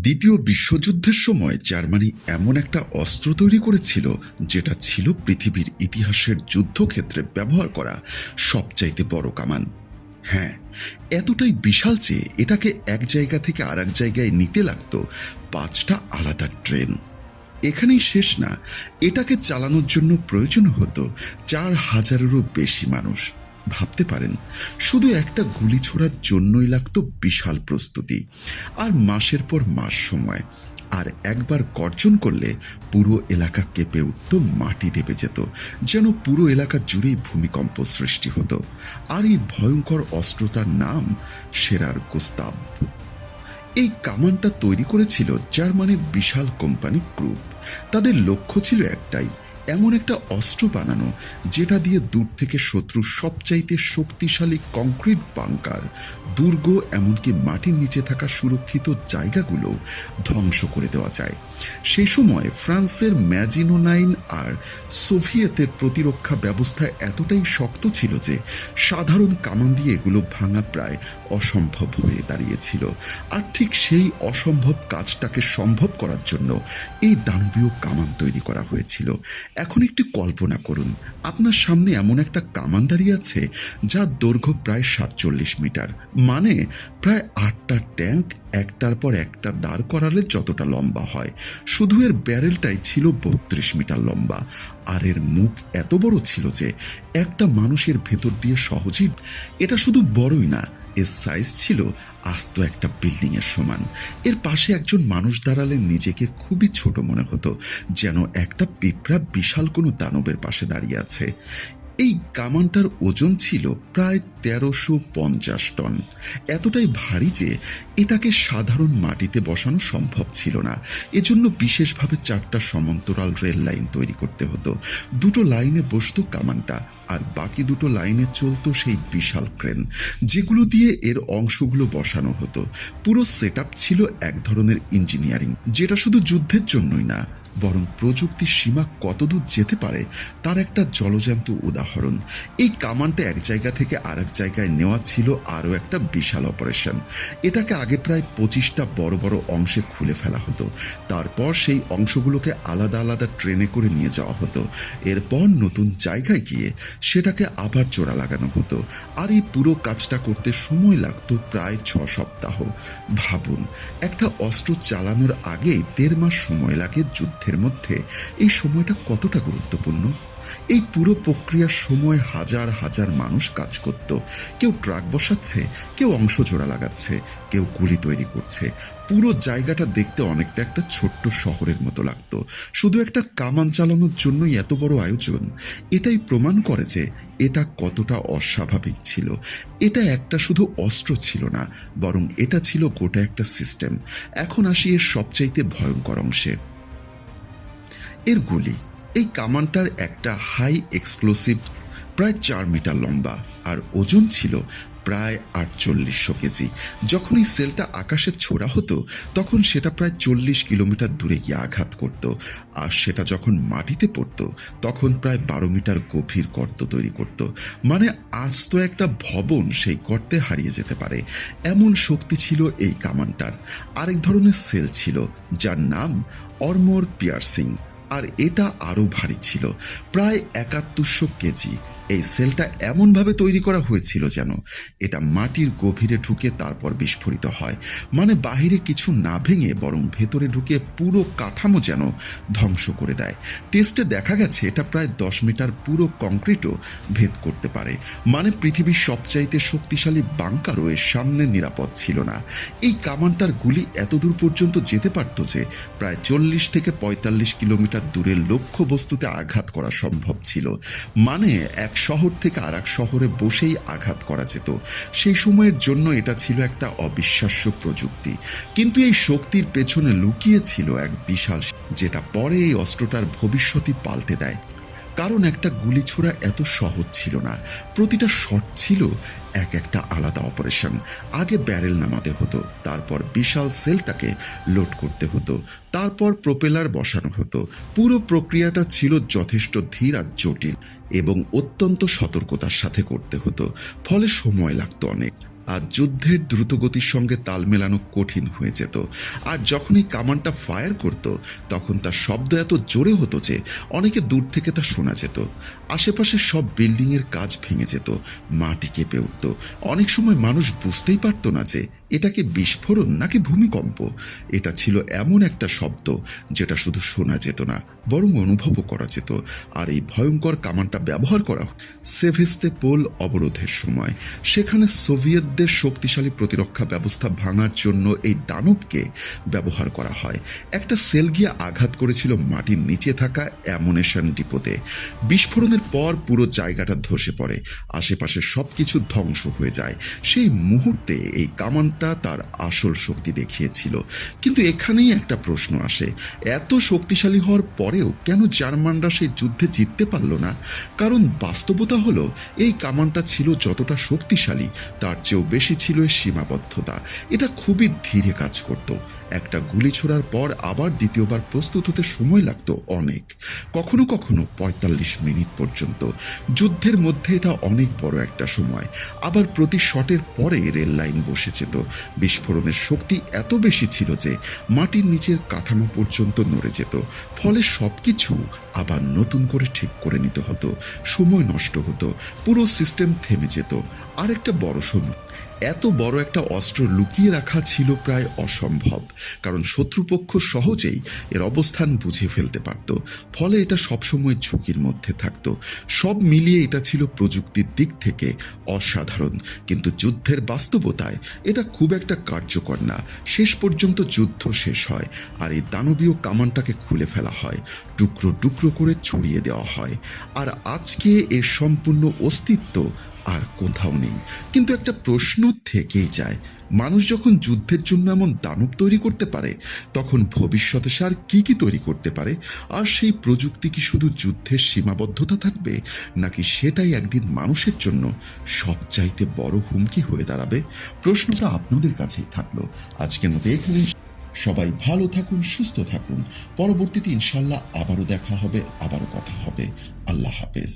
দ্বিতীয় বিশ্বযুদ্ধের সময় জার্মানি এমন একটা অস্ত্র তৈরি করেছিল যেটা ছিল পৃথিবীর ইতিহাসের যুদ্ধক্ষেত্রে ব্যবহার করা সবচাইতে বড় কামান। হ্যাঁ, এতটাই বিশাল যে এটাকে এক জায়গা থেকে আর এক জায়গায় নিতে লাগত 5টা আলাদা ট্রেন। এখানেই শেষ না, এটাকে চালানোর জন্য প্রয়োজন হতো 4000-এরও বেশি মানুষ। ভাবতে পারেন, শুধু একটা গুলি ছোড়ার জন্যই লাগতো বিশাল প্রস্তুতি আর মাসের পর মাস সময়। আর একবার গর্জন করলে পুরো এলাকা কেঁপে উঠত, মাটি দেবে যেত, যেন পুরো এলাকা জুড়েই ভূমিকম্প সৃষ্টি হতো। আর এই ভয়ঙ্কর অস্ত্রটার নাম শেরার গুস্তাভ। এই কামানটা তৈরি করেছিল জার্মানির বিশাল কোম্পানি ক্রুপ। তাদের লক্ষ্য ছিল একটাই, এমন একটা অস্ত্র বানানো যেটা দিয়ে দূর থেকে শত্রুর সবচাইতে শক্তিশালী কংক্রিট বাংকার, দুর্গ, এমনকি মাটির নিচে থাকা সুরক্ষিত জায়গাগুলো ধ্বংস করে দেওয়া যায়। সেই সময় ফ্রান্সের ম্যাজিনো 9 আর সোভিয়েতের প্রতিরক্ষা ব্যবস্থা এতটাই শক্ত ছিল যে সাধারণ কামান দিয়ে এগুলো ভাঙা প্রায় অসম্ভব হয়ে দাঁড়িয়েছিল। আর ঠিক সেই অসম্ভব কাজটাকে সম্ভব করার জন্য এই দানবীয় কামান তৈরি করা হয়েছিল। এখন একটু কল্পনা করুন, আপনার সামনে এমন একটা কামান দাঁড়িয়ে আছে যার দৈর্ঘ্য প্রায় 47 মিটার, মানে প্রায় 8টা ট্যাঙ্ক একটার পর একটা দাঁড় করালে যতটা লম্বা হয়। শুধু এর ব্যারেলটাই ছিল 32 মিটার লম্বা, আর এর মুখ এত বড় ছিল যে একটা মানুষের ভেতর দিয়ে সহজেই। এটা শুধু বড়ই না, এর সাইজ ছিল আস্ত একটা বিল্ডিং এর সমান। এর পাশে একজন মানুষ দাঁড়ালে নিজেকে খুবই ছোট মনে হতো, যেন একটা পিঁপড়া বিশাল কোনো দানবের পাশে দাঁড়িয়ে আছে। এই কামানটার ওজন ছিল প্রায় 1350 টন। এতটাই ভারী যে এটাকে সাধারণ মাটিতে বসানো সম্ভব ছিল না। এজন্য বিশেষভাবে 4টা সমান্তরাল রেল লাইন তৈরি করতে হতো। 2টো লাইনে বসতো কামানটা, আর বাকি 2টো লাইনে চলতো সেই বিশাল ক্রেন, যেগুলো দিয়ে এর অংশগুলো বসানো হতো। পুরো সেটআপ ছিল এক ধরনের ইঞ্জিনিয়ারিং, যেটা শুধু যুদ্ধের জন্যই না, বরং প্রযুক্তির সীমা কতদূর যেতে পারে তার একটা জলজ্যান্ত উদাহরণ। এই কামানটা এক জায়গা থেকে আর এক জায়গায় নেওয়া ছিল আরও একটা বিশাল অপারেশন। এটাকে আগে প্রায় 25টা বড় বড় অংশে খুলে ফেলা হতো। তারপর সেই অংশগুলোকে আলাদা আলাদা ট্রেনে করে নিয়ে যাওয়া হতো। এরপর নতুন জায়গায় গিয়ে সেটাকে আবার জোড়া লাগানো হতো। আর এই পুরো কাজটা করতে সময় লাগতো প্রায় 6 সপ্তাহ। ভাবুন, একটা অস্ত্র চালানোর আগে 1.5 মাস সময় লাগে যুদ্ধের মধ্যে। এই সময়টা কতটা গুরুত্বপূর্ণ! এই পুরো প্রক্রিয়ার সময় হাজার হাজার মানুষ কাজ করত। কেউ ট্রাক বসাচ্ছে, কেউ অংশ জোড়া লাগাচ্ছে, কেউ গুলি তৈরি করছে। পুরো জায়গাটা দেখতে অনেকটা একটা ছোট্ট শহরের মতো লাগতো। শুধু একটা কামান চালানোর জন্যই এত বড় আয়োজন। এটাই প্রমাণ করে যে এটা কতটা অস্বাভাবিক ছিল। এটা একটা শুধু অস্ত্র ছিল না, বরং এটা ছিল গোটা একটা সিস্টেম। এখন আসি এর সবচাইতে ভয়ঙ্কর অংশে, এর গুলি। এই কামানটার একটা হাই এক্সপ্লোসিভ, প্রায় 4 মিটার লম্বা, আর ওজন ছিল প্রায় 4800 কেজি। যখন এই সেলটা আকাশে ছোড়া হতো তখন সেটা প্রায় 40 কিলোমিটার দূরে গিয়ে আঘাত করত, আর সেটা যখন মাটিতে পড়ত তখন প্রায় 12 মিটার গভীর গর্ত তৈরি করত। মানে আজ তো একটা ভবন সেই গর্তে হারিয়ে যেতে পারে, এমন শক্তি ছিল এই কামানটার। আরেক ধরনের সেল ছিল যার নাম অর্মর পিয়ার্সিং, আর এটা আরও ভারী ছিল, প্রায় 7100 কেজি। এই সেলটা এমনভাবে তৈরি করা হয়েছিল যেন এটা মাটির গভীরে ঢুকে তারপর বিস্ফোরিত হয়। মানে বাহিরে কিছু না ভেঙে বরং ভেতরে ঢুকে পুরো কাঠামো যেন ধ্বংস করে দেয়। টেস্টে দেখা গেছে এটা প্রায় 10 মিটার পুরো কংক্রিটও ভেদ করতে পারে। মানে পৃথিবীর সবচাইতে শক্তিশালী বাংকারও এর সামনে নিরাপদ ছিল না। এই কামানটার গুলি এত দূর পর্যন্ত যেতে পারত যে প্রায় 40 থেকে 45 কিলোমিটার দূরের লক্ষ্য বস্তুতে আঘাত করা সম্ভব ছিল। মানে এক শহর থেকে আর এক শহরে বসেই আঘাত করা যেত। সেই সময়ের জন্য এটা ছিল একটা অবিশ্বাস্য প্রযুক্তি। কিন্তু এই শক্তির পেছনে লুকিয়ে ছিল এক বিশাল, যেটা পরে এই অস্ত্রটার ভবিষ্যৎই পাল্টে দেয়। কারণ একটা গুলি ছোড়া এত সহজ ছিল না, প্রতিটা শট ছিল এক একটা আলাদা অপারেশন। আগে ব্যারেল নামাতে হতো, তারপর বিশাল সেলটাকে লোড করতে হতো, তারপর প্রোপেলার বসানো হতো। পুরো প্রক্রিয়াটা ছিল যথেষ্ট ধীর আর জটিল, এবং অত্যন্ত সতর্কতার সাথে করতে হতো, ফলে সময় লাগতো অনেক। আর যুদ্ধের দ্রুতগতির সঙ্গে তাল মেলানো কঠিন হয়ে যেত। আর যখন এই কামানটা ফায়ার করত তখন তার শব্দ এত জোরে হতো যে অনেকে দূর থেকে তা শোনা যেত। আশেপাশে সব বিল্ডিংয়ের কাজ ভেঙে যেত, মাটি কেঁপে উঠত। অনেক সময় মানুষ বুঝতেই পারতো না যে এটা কি বিস্ফোরণ নাকি ভূমিকম্প। এটা ছিল এমন একটা শব্দ যেটা শুধু শোনা যেত না, বরং অনুভবও করা যেত। আর এই ভয়ঙ্কর কামানটা ব্যবহার করা সেভেস্তেপোল অবরোধের সময়। সেখানে সোভিয়েতদের শক্তিশালী প্রতিরক্ষা ব্যবস্থা ভাঙার জন্য এই দানবকে ব্যবহার করা হয়। একটা সেল গিয়ে আঘাত করেছিল মাটির নিচে থাকা অ্যামুনেশন ডিপোতে। বিস্ফোরণের পর পুরো জায়গাটা ধসে পড়ে, আশেপাশে সবকিছু ধ্বংস হয়ে যায়। সেই মুহূর্তে এই কামানটা তার আসল শক্তি দেখিয়েছিল। কিন্তু এখানেই একটা প্রশ্ন আসে, এত শক্তিশালী হওয়ার পরেও কেন জার্মানরা সেই যুদ্ধে জিততে পারল না? কারণ বাস্তবতা হলো এই কামানটা ছিল যতটা শক্তিশালী তার চেয়েও বেশি ছিল এর সীমাবদ্ধতা। এটা খুবই ধীরে কাজ করত। একটা গুলি ছোড়ার পর আবার দ্বিতীয়বার প্রস্তুত হতে সময় লাগতো অনেক, কখনো কখনো ৪৫ মিনিট পর্যন্ত। যুদ্ধের মধ্যে এটা অনেক বড় একটা সময়। আবার প্রতি শটের পরে রেল লাইন বসে যেত। বিস্ফোরণের শক্তি এত বেশি ছিল যে মাটির নিচের কাঠামো পর্যন্ত নড়ে যেত। ফলে সবকিছু আবার নতুন করে ঠিক করে নিতে হতো। সময় নষ্ট হতো, পুরো সিস্টেম থেমে যেত। আর একটা বড় সময়, এত বড় একটা অস্ত্র লুকিয়ে রাখা ছিল প্রায় অসম্ভব, কারণ শত্রুপক্ষ সহজেই এর অবস্থান বুঝে ফেলতে পারত। ফলে এটা সবসময় ঝুঁকির মধ্যে থাকত। সব মিলিয়ে এটা ছিল প্রযুক্তির দিক থেকে অসাধারণ, কিন্তু যুদ্ধের বাস্তবতায় এটা খুব একটা কার্যকর না। শেষ পর্যন্ত যুদ্ধ শেষ হয় আর এই দানবীয় কামানটাকে খুলে ফেলা হয়, টুকরো টুকরো করে ছড়িয়ে দেওয়া হয়। আর আজকে এর সম্পূর্ণ অস্তিত্ব আর কোথাও নেই। কিন্তু একটা প্রশ্ন থেকেই যায়, মানুষ যখন যুদ্ধের জন্য এমন দানব তৈরি করতে পারে তখন ভবিষ্যতে সে আর কি তৈরি করতে পারে? আর সেই প্রযুক্তি কি শুধু যুদ্ধের সীমাবদ্ধতা থাকবে, নাকি সেটাই একদিন মানুষের জন্য সবচাইতে বড় হুমকি হয়ে দাঁড়াবে? প্রশ্নটা আপনাদের কাছেই থাকলো। আজকের মতো এখানে সবাই ভালো থাকুন, সুস্থ থাকুন। পরবর্তীতে ইনশাল্লাহ আবারও দেখা হবে, আবারও কথা হবে। আল্লাহ হাফেজ।